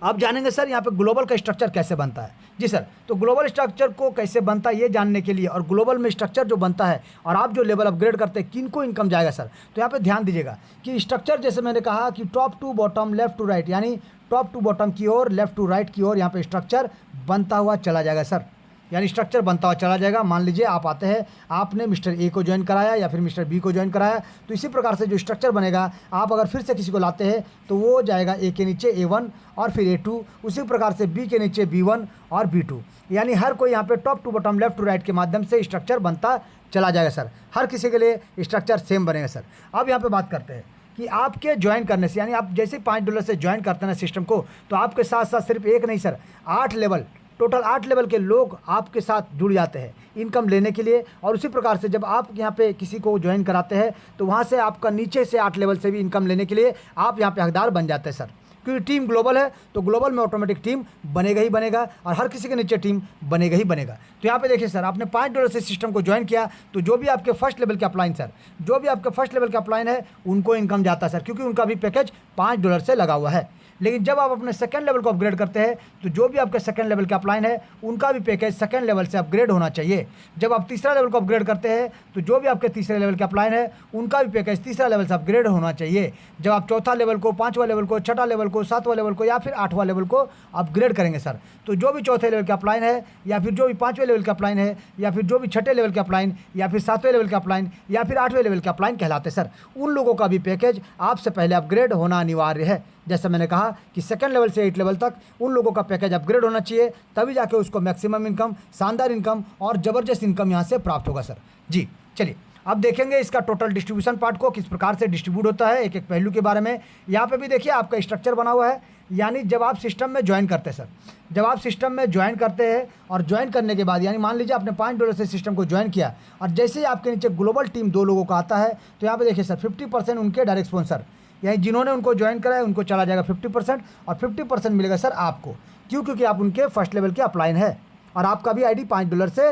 आप जानेंगे सर यहाँ पे ग्लोबल का स्ट्रक्चर कैसे बनता है। जी सर, तो ग्लोबल स्ट्रक्चर को कैसे बनता है ये जानने के लिए, और ग्लोबल में स्ट्रक्चर जो बनता है और आप जो लेवल अपग्रेड करते हैं किन को इनकम जाएगा सर, तो यहाँ पे ध्यान दीजिएगा कि स्ट्रक्चर जैसे मैंने कहा कि top to bottom left to right, यानी टॉप टू बॉटम की ओर लेफ्ट टू राइट की ओर यहाँ पे स्ट्रक्चर बनता हुआ चला जाएगा सर, यानी स्ट्रक्चर बनता हुआ चला जाएगा। मान लीजिए आप आते हैं, आपने मिस्टर ए को ज्वाइन कराया या फिर मिस्टर बी को ज्वाइन कराया, तो इसी प्रकार से जो स्ट्रक्चर बनेगा, आप अगर फिर से किसी को लाते हैं तो वो जाएगा ए के नीचे A1 और फिर A2, उसी प्रकार से बी के नीचे B1 और B2, यानी हर कोई यहाँ पे top to bottom left to right के माध्यम से स्ट्रक्चर बनता चला जाएगा सर। हर किसी के लिए स्ट्रक्चर सेम बनेगा सर। अब यहाँ पर बात करते हैं कि आपके ज्वाइन करने से, यानी आप जैसे $5 से ज्वाइन करते हैं ना सिस्टम को, तो आपके साथ साथ सिर्फ एक नहीं सर, 8 लेवल, टोटल 8 लेवल के लोग आपके साथ जुड़ जाते हैं इनकम लेने के लिए। और उसी प्रकार से जब आप यहाँ पे किसी को ज्वाइन कराते हैं तो वहाँ से आपका नीचे से 8 लेवल से भी इनकम लेने के लिए आप यहाँ पे हकदार बन जाते हैं सर, क्योंकि टीम ग्लोबल है तो ग्लोबल में ऑटोमेटिक टीम बनेगा ही बनेगा और हर किसी के नीचे टीम बनेगा ही बनेगा। तो यहाँ पे देखिए सर, आपने $5 से सिस्टम को ज्वाइन किया तो जो भी आपके फर्स्ट लेवल के अपलाइन सर, जो भी आपके फर्स्ट लेवल के अपलाइन है उनको इनकम जाता है सर, क्योंकि उनका भी पैकेज $5 से लगा हुआ है। लेकिन जब आप अपने सेकंड लेवल को अपग्रेड करते हैं तो जो भी आपके सेकंड लेवल के अपलाइन है उनका भी पैकेज सेकंड लेवल से अपग्रेड होना चाहिए। जब आप तीसरा लेवल को अपग्रेड करते हैं तो जो भी आपके तीसरे लेवल के अपलाइन है उनका भी पैकेज तीसरा लेवल से अपग्रेड होना चाहिए। जब आप चौथा लेवल को, पाँचवां लेवल को, छठा लेवल को, सातवां लेवल को या फिर 8वां लेवल को अपग्रेड करेंगे सर, तो जो भी चौथे लेवल के अपलाइन है या फिर जो भी 5वें लेवल के अपलाइन है या फिर जो भी छठे लेवल के अपलाइन या फिर 7वें लेवल के अपलाइन या फिर 8वें लेवल के अपलाइन कहलाते सर, उन लोगों का भी पैकेज आपसे पहले अपग्रेड होना अनिवार्य है। जैसे मैंने कहा कि सेकंड लेवल से 8 लेवल तक उन लोगों का पैकेज अपग्रेड होना चाहिए, तभी जाके उसको मैक्सिमम इनकम, शानदार इनकम और ज़बरदस्त इनकम यहाँ से प्राप्त होगा सर। जी चलिए, अब देखेंगे इसका टोटल डिस्ट्रीब्यूशन पार्ट को किस प्रकार से डिस्ट्रीब्यूट होता है, एक एक पहलू के बारे में। यहाँ पे भी देखिए आपका स्ट्रक्चर बना हुआ है, यानी जब आप सिस्टम में ज्वाइन करते हैं सर, जब आप सिस्टम में ज्वाइन करते हैं और ज्वाइन करने के बाद, यानी मान लीजिए आपने $5 से सिस्टम को ज्वाइन किया और जैसे ही आपके नीचे ग्लोबल टीम 2 लोगों का आता है तो यहाँ पे देखिए सर 50% उनके डायरेक्ट स्पॉन्सर, यानी जिन्होंने उनको ज्वाइन करा है उनको चला जाएगा 50% और 50% मिलेगा सर आपको। क्यों? क्योंकि आप उनके फर्स्ट लेवल के अपलाइन है और आपका भी आईडी $5 से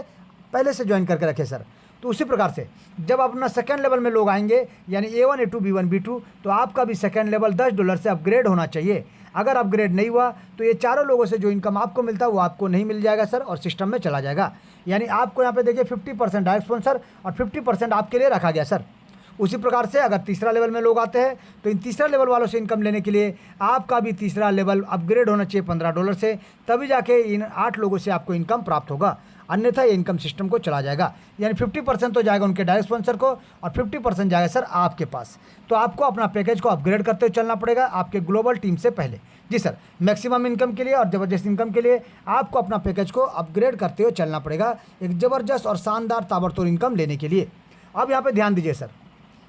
पहले से ज्वाइन करके रखे सर। तो उसी प्रकार से जब अपना सेकंड लेवल में लोग आएंगे, यानी A1, A2, B1, B2, तो आपका भी सेकंड लेवल $10 से अपग्रेड होना चाहिए। अगर अपग्रेड नहीं हुआ तो ये चारों लोगों से जो इनकम आपको मिलता है वो आपको नहीं मिल जाएगा सर और सिस्टम में चला जाएगा। यानी आपको यहाँ पे देखिए 50% डायरेक्ट स्पॉन्सर और 50% आपके लिए रखा गया सर। उसी प्रकार से अगर तीसरा लेवल में लोग आते हैं तो इन तीसरा लेवल वालों से इनकम लेने के लिए आपका भी तीसरा लेवल अपग्रेड होना चाहिए $15 से, तभी जाके इन 8 लोगों से आपको इनकम प्राप्त होगा, अन्यथा ये इनकम सिस्टम को चला जाएगा। यानी 50% तो जाएगा उनके डायरेक्ट स्पॉन्सर को और 50% जाएगा सर आपके पास। तो आपको अपना पैकेज को अपग्रेड करते हुए चलना पड़ेगा आपके ग्लोबल टीम से पहले। जी सर, मैक्सिमम इनकम के लिए और ज़बरदस्त इनकम के लिए आपको अपना पैकेज को अपग्रेड करते हुए चलना पड़ेगा, एक ज़बरदस्त और शानदार ताबड़तोड़ इनकम लेने के लिए। अब यहाँ पर ध्यान दीजिए सर,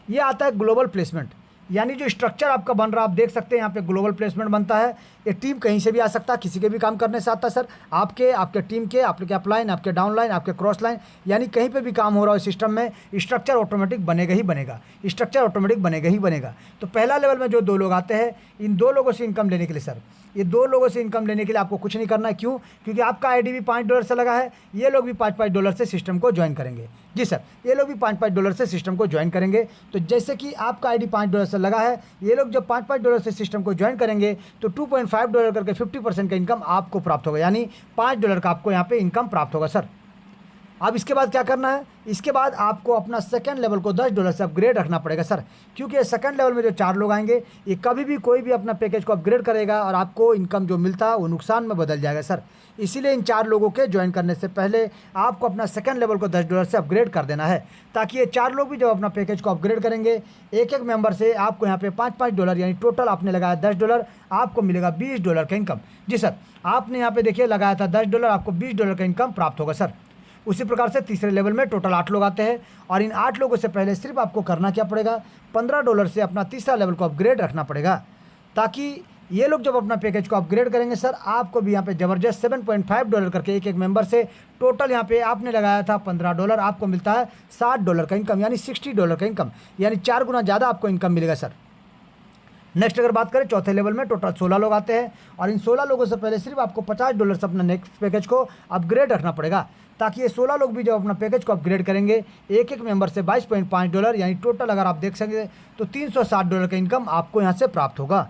ये आता है ग्लोबल प्लेसमेंट, यानी जो स्ट्रक्चर आपका बन रहा है, आप देख सकते हैं यहाँ पे ग्लोबल प्लेसमेंट बनता है। ये टीम कहीं से भी आ सकता है, किसी के भी काम करने से आता है सर, आपके टीम के, आपके अपलाइन, आपके डाउनलाइन, आपके क्रॉस लाइन, यानी कहीं पे भी काम हो रहा है सिस्टम में, स्ट्रक्चर ऑटोमेटिक बनेगा ही बनेगा, स्ट्रक्चर ऑटोमेटिक बनेगा ही बनेगा। तो पहला लेवल में जो 2 लोग आते हैं, इन 2 लोगों से इनकम लेने के लिए सर, ये 2 लोगों से इनकम लेने के लिए आपको कुछ नहीं करना है। क्यों? क्योंकि आपका आईडी भी $5 से लगा है, ये लोग भी $5 से सिस्टम को ज्वाइन करेंगे। जी सर, ये लोग भी $5 से सिस्टम को ज्वाइन करेंगे। तो जैसे कि आपका आईडी $5 से लगा है, ये लोग जब $5 से सिस्टम को ज्वाइन करेंगे तो $2.5 करके 50% का इनकम आपको प्राप्त होगा, यानी $5 का आपको यहाँ पे इनकम प्राप्त होगा सर। अब इसके बाद क्या करना है, इसके बाद आपको अपना सेकंड लेवल को $10 से अपग्रेड रखना पड़ेगा सर, क्योंकि सेकंड लेवल में जो 4 लोग आएंगे, ये कभी भी कोई भी अपना पैकेज को अपग्रेड करेगा और आपको इनकम जो मिलता है वो नुकसान में बदल जाएगा सर। इसीलिए इन 4 लोगों के ज्वाइन करने से पहले आपको अपना सेकंड लेवल को $10 से अपग्रेड कर देना है, ताकि ये 4 लोग भी जब अपना पैकेज को अपग्रेड करेंगे, एक एक मेंबर से आपको यहाँ पे $5 यानी टोटल आपने लगाया $10, आपको मिलेगा $20 का इनकम। जी सर, आपने यहाँ पे देखिए लगाया था $10, आपको $20 का इनकम प्राप्त होगा सर। उसी प्रकार से तीसरे लेवल में टोटल 8 लोग आते हैं और इन 8 लोगों से पहले सिर्फ आपको करना क्या पड़ेगा, $15 से अपना तीसरा लेवल को अपग्रेड रखना पड़ेगा, ताकि ये लोग जब अपना पैकेज को अपग्रेड करेंगे सर, आपको भी यहाँ पे ज़बरदस्त $7.5 करके एक एक मेंबर से टोटल यहाँ पे आपने लगाया था $15, आपको मिलता है $60 का इनकम, यानी $60 का इनकम, यानी 4 गुना ज़्यादा आपको इनकम मिलेगा सर। नेक्स्ट अगर बात करें चौथे लेवल में टोटल 16 लोग आते हैं और इन 16 लोगों से पहले सिर्फ आपको $50 से अपना नेक्स्ट पैकेज को अपग्रेड रखना पड़ेगा, ताकि ये 16 लोग भी जब अपना पैकेज को अपग्रेड करेंगे, एक एक मेंबर से $22.5, यानी टोटल अगर आप देख सकें तो $360 का इनकम आपको यहाँ से प्राप्त होगा।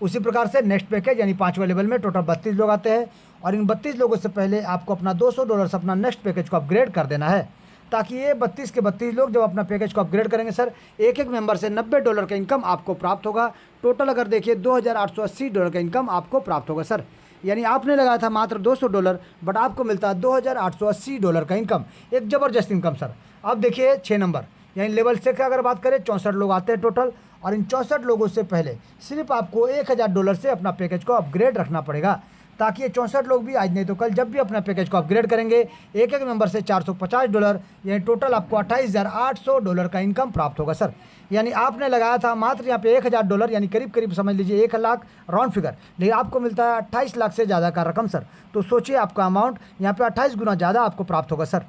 उसी प्रकार से नेक्स्ट पैकेज यानी 5वें लेवल में टोटल 32 लोग आते हैं और इन 32 लोगों से पहले आपको अपना $200 से अपना नेक्स्ट पैकेज को अपग्रेड कर देना है, ताकि ये 32 के 32 लोग जब अपना पैकेज को अपग्रेड करेंगे सर, एक एक मेंबर से $90 का इनकम आपको प्राप्त होगा। टोटल अगर देखिए $2,880 का इनकम आपको प्राप्त होगा सर। यानी आपने लगाया था मात्र $200, बट आपको मिलता है $2,880 का इनकम, एक ज़बरदस्त इनकम सर। अब देखिए 6 नंबर यानी लेवल 6 का अगर बात करें 64 लोग आते हैं टोटल, और इन 64 लोगों से पहले सिर्फ आपको $1,000 से अपना पैकेज को अपग्रेड रखना पड़ेगा, ताकि ये 64 लोग भी आज नहीं तो कल जब भी अपना पैकेज को अपग्रेड करेंगे एक एक मेंबर से $450, यानी टोटल आपको $28,800 का इनकम प्राप्त होगा सर। यानी आपने लगाया था मात्र यहाँ पे $1,000, यानी करीब करीब समझ लीजिए 1 लाख राउंड फिगर, लेकिन आपको मिलता है 28 लाख से ज़्यादा का रकम सर। तो सोचिए आपका अमाउंट यहाँ पे 28 गुना ज़्यादा आपको प्राप्त होगा सर।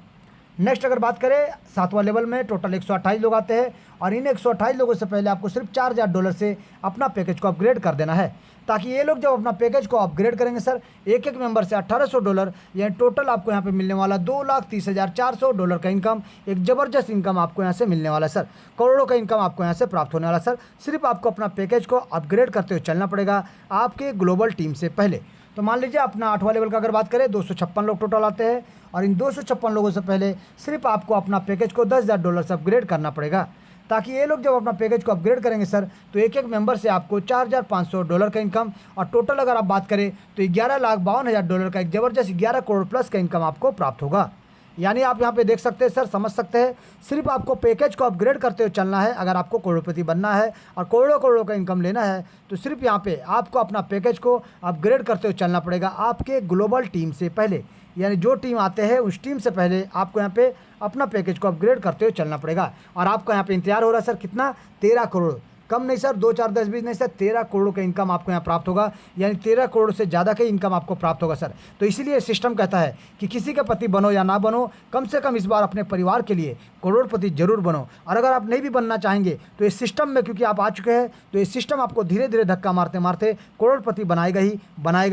नेक्स्ट अगर बात करें 7वां लेवल में टोटल 128 लोग आते हैं और इन 128 लोगों से पहले आपको सिर्फ $4,000 से अपना पैकेज को अपग्रेड कर देना है, ताकि ये लोग जब अपना पैकेज को अपग्रेड करेंगे सर एक एक मेंबर से $1,800, यानी टोटल आपको यहाँ पे मिलने वाला $2,30,400 का इनकम, एक ज़बरदस्त इनकम आपको यहाँ से मिलने वाला सर। करोड़ों का इनकम आपको यहाँ से प्राप्त होने वाला सर। सिर्फ आपको अपना पैकेज को अपग्रेड करते हुए चलना पड़ेगा आपके ग्लोबल टीम से पहले। तो मान लीजिए अपना 8वां लेवल का अगर बात करें 256 लोग टोटल आते हैं और इन 256 लोगों से पहले सिर्फ आपको अपना पैकेज को $10,000 से अपग्रेड करना पड़ेगा, ताकि ये लोग जब अपना पैकेज को अपग्रेड करेंगे सर तो एक एक मेंबर से आपको $4,500 का इनकम, और टोटल अगर आप बात करें तो $11,52,000 का एक ज़बरदस्त 11 करोड़ प्लस का इनकम आपको प्राप्त होगा। यानी आप यहाँ पे देख सकते हैं सर, समझ सकते हैं, सिर्फ आपको पैकेज को अपग्रेड करते हुए चलना है। अगर आपको करोड़पति बनना है और करोड़ों करोड़ों का इनकम लेना है तो सिर्फ यहाँ पे आपको अपना पैकेज को अपग्रेड करते हुए चलना पड़ेगा आपके ग्लोबल टीम से पहले। यानी जो टीम आते हैं उस टीम से पहले आपको यहाँ पे अपना पैकेज को अपग्रेड करते हुए चलना पड़ेगा। और आपका यहाँ पे इंतजार हो रहा है सर कितना, 13 करोड़, कम नहीं सर, 2 4 10 20 नहीं सर, 13 करोड़ का इनकम आपको यहाँ प्राप्त होगा। यानी 13 करोड़ से ज़्यादा का इनकम आपको प्राप्त होगा सर। तो इसीलिए सिस्टम कहता है कि किसी का पति बनो या ना बनो, कम से कम इस बार अपने परिवार के लिए करोड़पति जरूर बनो। और अगर आप नहीं भी बनना चाहेंगे तो इस सिस्टम में क्योंकि आप आ चुके हैं तो इस सिस्टम आपको धीरे धीरे धक्का मारते मारते करोड़पति बनाएगा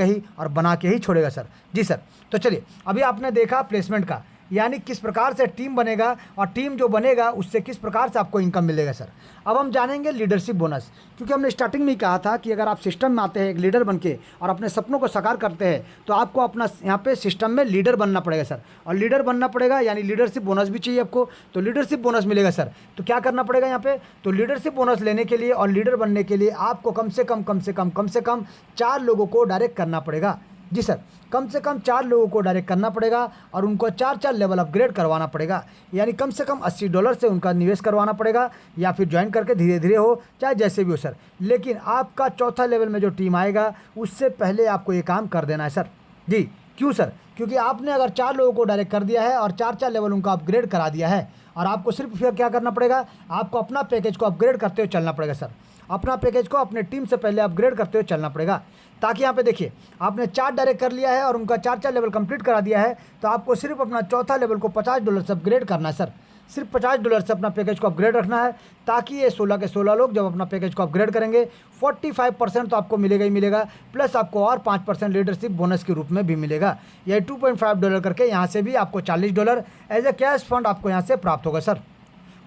ही और बना के ही छोड़ेगा सर। जी सर। तो चलिए अभी आपने देखा प्लेसमेंट का, यानी किस प्रकार से टीम बनेगा और टीम जो बनेगा उससे किस प्रकार से आपको इनकम मिलेगा सर। अब हम जानेंगे लीडरशिप बोनस, क्योंकि हमने स्टार्टिंग में ही कहा था कि अगर आप सिस्टम में आते हैं एक लीडर बनके और अपने सपनों को साकार करते हैं तो आपको अपना यहाँ पे सिस्टम में लीडर बनना पड़ेगा सर। और लीडर बनना पड़ेगा यानी लीडरशिप बोनस भी चाहिए आपको, तो लीडरशिप बोनस मिलेगा सर। तो क्या करना पड़ेगा यहाँ पे, तो लीडरशिप बोनस लेने के लिए और लीडर बनने के लिए आपको कम से कम 4 लोगों को डायरेक्ट करना पड़ेगा। जी सर, कम से कम 4 लोगों को डायरेक्ट करना पड़ेगा और उनको 4 लेवल अपग्रेड करवाना पड़ेगा। यानी कम से कम $80 से उनका निवेश करवाना पड़ेगा, या फिर ज्वाइन करके धीरे धीरे हो, चाहे जैसे भी हो सर। लेकिन आपका 4था लेवल में जो टीम आएगा उससे पहले आपको ये काम कर देना है सर। जी क्यों सर, क्योंकि आपने अगर 4 लोगों को डायरेक्ट कर दिया है और 4 लेवल उनका अपग्रेड करा दिया है, और आपको सिर्फ फिर क्या करना पड़ेगा, आपको अपना पैकेज को अपग्रेड करते हुए चलना पड़ेगा सर। अपना पैकेज को अपने टीम से पहले अपग्रेड करते हुए चलना पड़ेगा, ताकि यहाँ पे देखिए आपने 4 डायरेक्ट कर लिया है और उनका 4 लेवल कंप्लीट करा दिया है, तो आपको सिर्फ अपना 4था लेवल को $50 से अपग्रेड करना है सर। सिर्फ $50 से अपना पैकेज को अपग्रेड रखना है, ताकि ये 16 के 16 लोग जब अपना पैकेज को अपग्रेड करेंगे 45% तो आपको मिलेगा ही मिलेगा, प्लस आपको और 5% लीडरशिप बोनस के रूप में भी मिलेगा। यह $2.5 करके यहाँ से भी आपको $40 एज ए कैश फंड आपको यहाँ से प्राप्त होगा सर।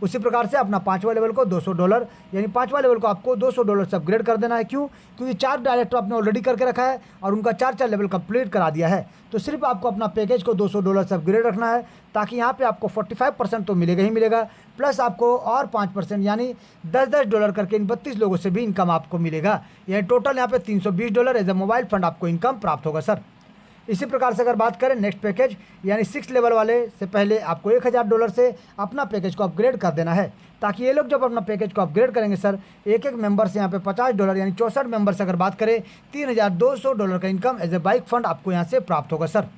उसी प्रकार से अपना 5वां लेवल को $200, यानी 5वां लेवल को आपको $200 से अपग्रेड कर देना है। क्यों, क्योंकि 4 डायरेक्टर आपने ऑलरेडी करके रखा है और उनका 4 लेवल कंप्लीट करा दिया है, तो सिर्फ आपको अपना पैकेज को $200 से अपग्रेड रखना है, ताकि यहाँ पे आपको 45% तो मिलेगा ही मिलेगा, प्लस आपको और 5% यानी $10 करके इन 32 लोगों से भी इनकम आपको मिलेगा। यानी टोटल यहाँ पे $320 एज ए मोबाइल फंड आपको इनकम प्राप्त होगा सर। इसी प्रकार से अगर बात करें नेक्स्ट पैकेज यानी 6 लेवल वाले से पहले आपको $1,000 से अपना पैकेज को अपग्रेड कर देना है, ताकि ये लोग जब अपना पैकेज को अपग्रेड करेंगे सर एक एक मेंबर से यहाँ पे $50 यानी 64 मेंबर से अगर बात करें $3,200 का income as a bike fund आपको यहाँ से प्राप्त होगा सर।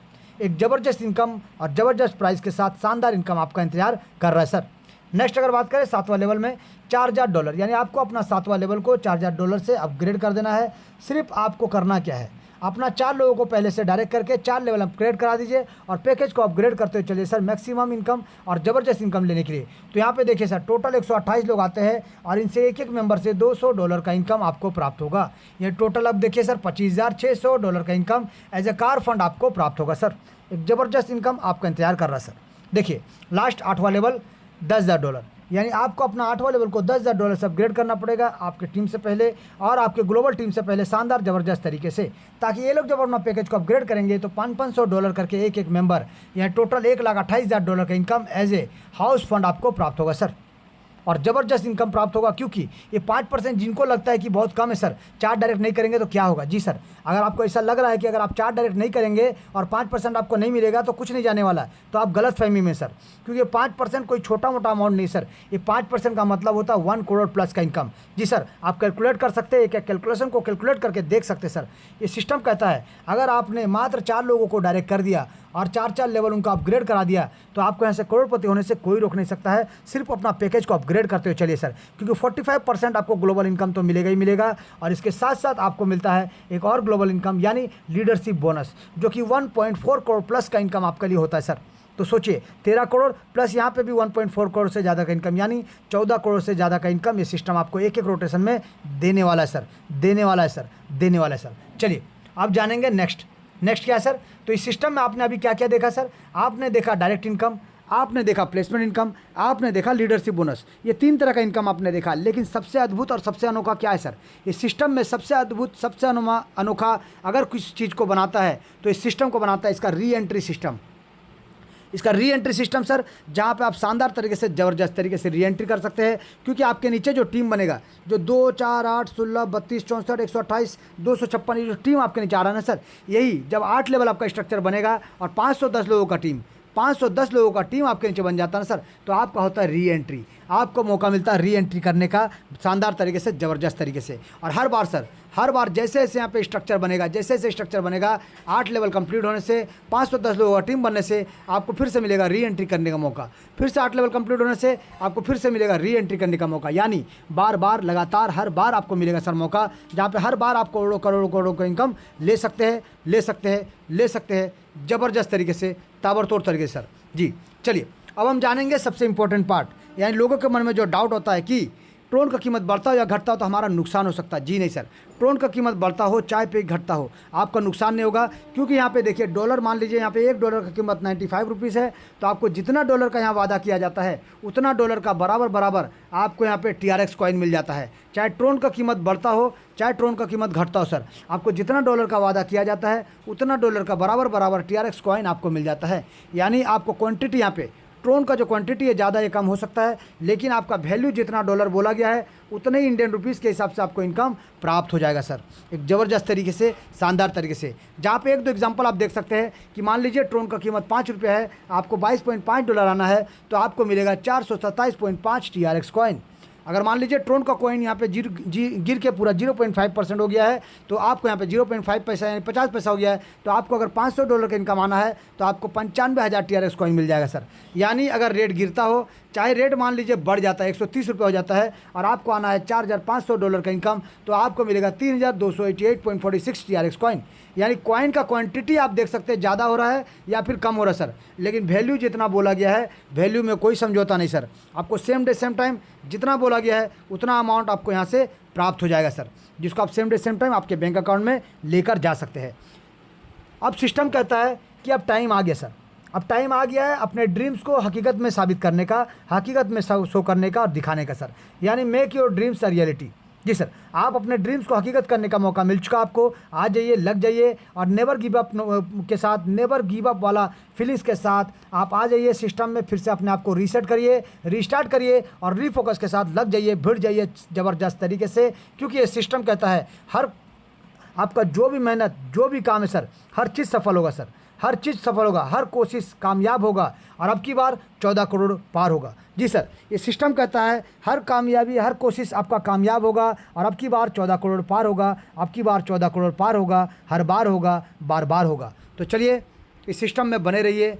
एक ज़बरदस्त इनकम और ज़बरदस्त प्राइस के साथ शानदार इनकम आपका इंतजार कर रहा है सर। नेक्स्ट अगर बात करें 7वां लेवल में $4,000, यानी आपको अपना 7वां लेवल को $4,000 से अपग्रेड कर देना है। सिर्फ आपको करना क्या है, अपना 4 लोगों को पहले से डायरेक्ट करके 4 लेवल अपग्रेड करा दीजिए और पैकेज को अपग्रेड करते हुए चलिए सर मैक्सिमम इनकम और ज़बरदस्त इनकम लेने के लिए। तो यहाँ पे देखिए सर टोटल 128 लोग आते हैं और इनसे एक एक मेंबर से $200 का इनकम आपको प्राप्त होगा। ये टोटल अब देखिए सर $25,600 का income as a car fund आपको प्राप्त होगा सर। एक ज़बरदस्त इनकम आपका इंतजार कर रहा है सर। देखिए लास्ट 8वां लेवल $10,000, यानी आपको अपना 8वां लेवल को $10,000 से अपग्रेड करना पड़ेगा आपकी टीम से पहले और आपके ग्लोबल टीम से पहले शानदार ज़बरदस्त तरीके से, ताकि ये लोग जब अपना पैकेज को अपग्रेड करेंगे तो $500 करके एक एक मेंबर, यानी टोटल $1,28,000 का income as a house fund आपको प्राप्त होगा सर। और ज़बरदस्त इनकम प्राप्त होगा, क्योंकि ये 5% जिनको लगता है कि बहुत कम है सर, चार्ट डायरेक्ट नहीं करेंगे तो क्या होगा। जी सर, अगर आपको ऐसा लग रहा है कि अगर आप चार्ट डायरेक्ट नहीं करेंगे और 5% आपको नहीं मिलेगा तो कुछ नहीं जाने वाला है, तो आप गलत फहमी में सर, क्योंकि 5% कोई छोटा मोटा अमाउंट नहीं सर। ये 5% का मतलब होता है 1 करोड़ प्लस का इनकम। जी सर, आप कैलकुलेट कर सकते हैं, एक कैलकुलेशन को कैलकुलेट करके देख सकते हैं सर। ये सिस्टम कहता है अगर आपने मात्र 4 लोगों को डायरेक्ट कर दिया और 4 लेवल उनका अपग्रेड करा दिया तो आपको यहाँ से करोड़पति होने से कोई रोक नहीं सकता है, सिर्फ अपना पैकेज को अपग्रेड करते हुए चलिए सर। क्योंकि 45% आपको ग्लोबल इनकम तो मिलेगा ही मिलेगा, और इसके साथ साथ आपको मिलता है एक और ग्लोबल इनकम यानी लीडरशिप बोनस, जो कि 1.4 करोड़ प्लस का इनकम आपके लिए होता है सर। तो सोचिए 13 करोड़ प्लस यहाँ पे भी 1.4 करोड़ से ज़्यादा का इनकम, यानी 14 करोड़ से ज़्यादा का इनकम ये सिस्टम आपको एक एक रोटेशन में देने वाला है सर, देने वाला है सर, देने वाला है सर। चलिए अब जानेंगे नेक्स्ट क्या है सर। तो इस सिस्टम में आपने अभी क्या क्या देखा सर, आपने देखा डायरेक्ट इनकम, आपने देखा प्लेसमेंट इनकम, आपने देखा लीडरशिप बोनस, ये 3 तरह का इनकम आपने देखा। लेकिन सबसे अद्भुत और सबसे अनोखा क्या है सर, इस सिस्टम में सबसे अद्भुत सबसे अनोखा अगर किसी चीज़ को बनाता है तो इस सिस्टम को बनाता है इसका री एंट्री सिस्टम। इसका री एंट्री सिस्टम सर, जहाँ पे आप शानदार तरीके से ज़बरदस्त तरीके से री एंट्री कर सकते हैं, क्योंकि आपके नीचे जो टीम बनेगा, जो 2, 4, 8, 16, 32, 64, 128, 256 ये जो टीम आपके नीचे आ रहा है ना सर, यही जब 8 लेवल आपका स्ट्रक्चर बनेगा और 510 लोगों का टीम, 510 लोगों का टीम आपके नीचे बन जाता है ना सर, तो आपका होता है री एंट्री। आपको मौका मिलता है री एंट्री करने का शानदार तरीके से, ज़बरदस्त तरीके से। और हर बार सर, हर बार जैसे जैसे यहाँ पे स्ट्रक्चर बनेगा, जैसे जैसे स्ट्रक्चर बनेगा, 8 लेवल कंप्लीट होने से, 510 लोगों का टीम बनने से आपको फिर से मिलेगा री एंट्री करने का मौका। फिर से 8 लेवल कंप्लीट होने से आपको फिर से मिलेगा री एंट्री करने का मौका। यानी बार बार लगातार हर बार आपको मिलेगा सर मौका, जहाँ पे हर बार आप करोड़ों करोड़ों करोड़ों का इनकम ले सकते हैं, ले सकते हैं, ले सकते हैं, ज़बरदस्त तरीके से, ताबड़तोड़ तरीके से सर। जी चलिए अब हम जानेंगे सबसे इंपॉर्टेंट पार्ट, यानी लोगों के मन में जो डाउट होता है कि ट्रोन का कीमत बढ़ता हो या घटता हो तो हमारा नुकसान हो सकता है। जी नहीं सर, ट्रोन का कीमत बढ़ता हो चाहे पे घटता हो आपका नुकसान नहीं होगा, क्योंकि यहाँ पे देखिए डॉलर, मान लीजिए यहाँ पे $1 का कीमत 95 रुपीज़ है, तो आपको जितना डॉलर का यहाँ वादा किया जाता है उतना डॉलर का बराबर आपको यहाँ पे TRX कॉइन मिल जाता है। चाहे ट्रोन का कीमत बढ़ता हो चाहे ट्रोन का कीमत घटता हो सर, आपको जितना डॉलर का वादा किया जाता है उतना डॉलर का बराबर TRX कॉइन आपको मिल जाता है। यानी आपको क्वान्टिटी यहाँ पे ट्रोन का जो क्वांटिटी है ज़्यादा या कम हो सकता है, लेकिन आपका वैल्यू जितना डॉलर बोला गया है उतने ही इंडियन रुपीज़ के हिसाब से आपको इनकम प्राप्त हो जाएगा सर, एक ज़बरदस्त तरीके से, शानदार तरीके से। जहाँ पे 1-2 एग्जांपल आप देख सकते हैं कि मान लीजिए ट्रोन का कीमत $5 है, आपको $22.5 आना है तो आपको मिलेगा 427.5 TRX कॉइन। अगर मान लीजिए ट्रोन का कॉइन यहाँ पे गिर के पूरा 0.5% हो गया है, तो आपको यहाँ पे 0.5 पैसा यानी 50 पैसा हो गया है, तो आपको अगर $500 का इनकम आना है तो आपको 95,000 TRX कॉइन मिल जाएगा सर। यानी अगर रेट गिरता हो, चाहे रेट मान लीजिए बढ़ जाता है, 130 रुपये हो जाता है, और आपको आना है $4,500 का इनकम, तो आपको मिलेगा 3,288.46 TRX कॉइन। यानी कॉइन का क्वांटिटी आप देख सकते हैं ज़्यादा हो रहा है या फिर कम हो रहा है सर, लेकिन वैल्यू जितना बोला गया है, वैल्यू में कोई समझौता नहीं सर। आपको सेम डे सेम टाइम जितना बोला गया है उतना अमाउंट आपको यहाँ से प्राप्त हो जाएगा सर, जिसको आप सेम डे सेम टाइम आपके बैंक अकाउंट में लेकर जा सकते हैं। अब सिस्टम कहता है कि अब टाइम आ गया सर, अब टाइम आ गया है अपने ड्रीम्स को हकीकत में साबित करने का, हकीकत में शो करने का और दिखाने का सर। यानी make your dreams a reality. जी सर, आप अपने ड्रीम्स को हकीकत करने का मौका मिल चुका आपको। आ जाइए, लग जाइए, और नेवर गिव अप के साथ, नेवर गिव अप वाला फीलिंग्स के साथ आप आ जाइए सिस्टम में, फिर से अपने आप को रीसेट करिए, रीस्टार्ट करिए और रीफोकस के साथ लग जाइए, भिड़ जाइए ज़बरदस्त तरीके से। क्योंकि ये सिस्टम कहता है हर आपका जो भी मेहनत, जो भी काम है सर, हर चीज़ सफल होगा सर, हर चीज़ सफल होगा, हर कोशिश कामयाब होगा, और अब की बार 14 करोड़ पार होगा। जी सर, ये सिस्टम कहता है हर कामयाबी, हर कोशिश आपका कामयाब होगा, और अब की बार 14 करोड़ पार होगा, अब की बार 14 करोड़ पार होगा, हर बार होगा, बार बार होगा। तो चलिए इस सिस्टम में बने रहिए।